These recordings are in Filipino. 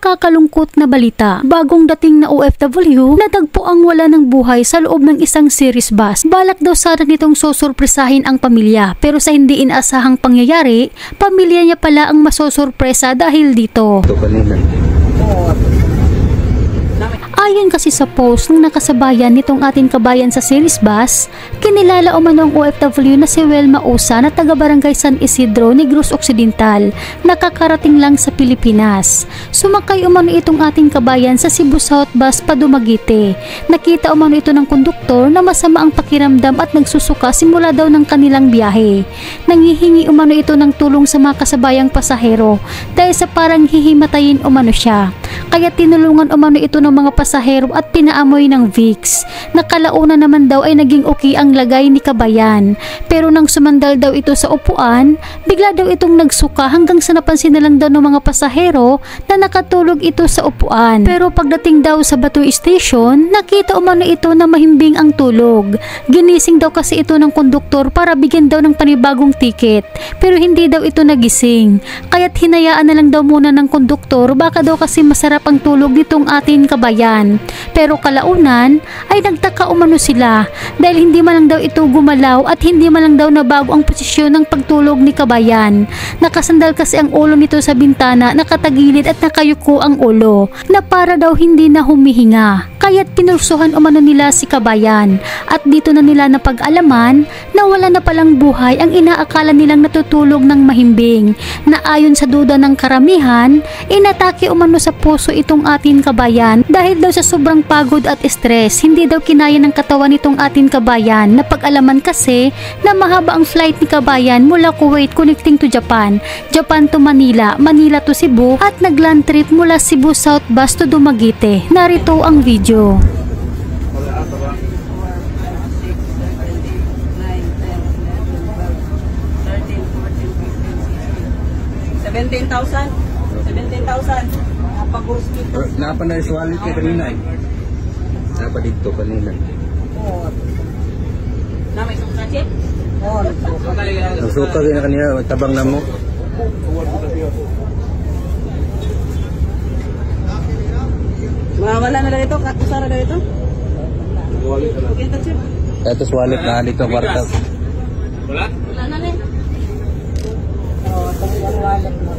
Nakakalungkot na balita. Bagong dating na OFW, natagpo ang wala ng buhay sa loob ng isang series bus. Balak daw sana nitong susurpresahin ang pamilya, pero sa hindi inaasahang pangyayari, pamilya niya pala ang masosurpresa dahil dito. Ayon kasi sa post ng nakasabayan nitong ating kabayan sa series bus, kinilala umano ang OFW na si Welma Usa na taga-barangay San Isidro, Negros Occidental, nakakarating lang sa Pilipinas. Sumakay umano itong ating kabayan sa Cebu South Bus pa Dumaguete. Nakita umano ito ng konduktor na masama ang pakiramdam at nagsusuka simula daw ng kanilang biyahe. Nanghihingi umano ito ng tulong sa mga kasabayang pasahero dahil sa parang hihimatayin umano siya. Kaya tinulungan umano ito ng mga pasahero at pinaamoy ng Vicks. Nakalauna naman daw ay naging okay ang lagay ni kabayan. Pero nang sumandal daw ito sa upuan, bigla daw itong nagsuka hanggang sa napansin na lang daw ng mga pasahero na nakatulog ito sa upuan. Pero pagdating daw sa Batuy Station, nakita umano ito na mahimbing ang tulog. Ginising daw kasi ito ng konduktor para bigyan daw ng panibagong tiket. Pero hindi daw ito nagising. Kaya't hinayaan na lang daw muna ng konduktor, baka daw kasi masarap ang tulog nitong ating kabayan. Pero kalaunan ay nagtaka umano sila dahil hindi man lang daw ito gumalaw at hindi man lang daw nabago ang posisyon ng pagtulog ni kabayan. Nakasandal kasi ang ulo nito sa bintana, nakatagilid at nakayuko ang ulo na para daw hindi na humihinga. Kaya't pinursuhan umano nila si kabayan at dito na nila napag-alaman na wala na palang buhay ang inaakala nilang natutulog ng mahimbing, na ayon sa duda ng karamihan, inatake umano sa puso itong ating kabayan dahil daw sa sobrang pagod at stress. Hindi daw kinaya ng katawan nitong ating kabayan. Napag-alaman kasi na mahaba ang flight ni kabayan mula Kuwait connecting to Japan, Japan to Manila, Manila to Cebu at nag-land trip mula Cebu South Bus to Dumaguete. Narito ang video. 17,000. 17,000. Pag-course dito. Napa na iswalit ka kanina eh. Napa dito kanina. Oo. Na may suka chip? Oo. Nagsuka rin na kanina. Tabang na mo. Wala na lang ito. Katusara na ito. Kita chip. Ito wallet na dito kwarta. Wala? Wala na rin. Oo. Ito yung wallet mo.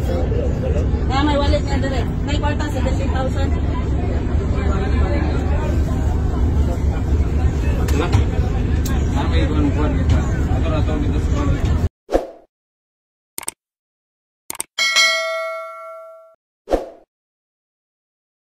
Kaya may wallet nga dire. May kwarta 17,000. May buwan kita. Ako na ito dito sa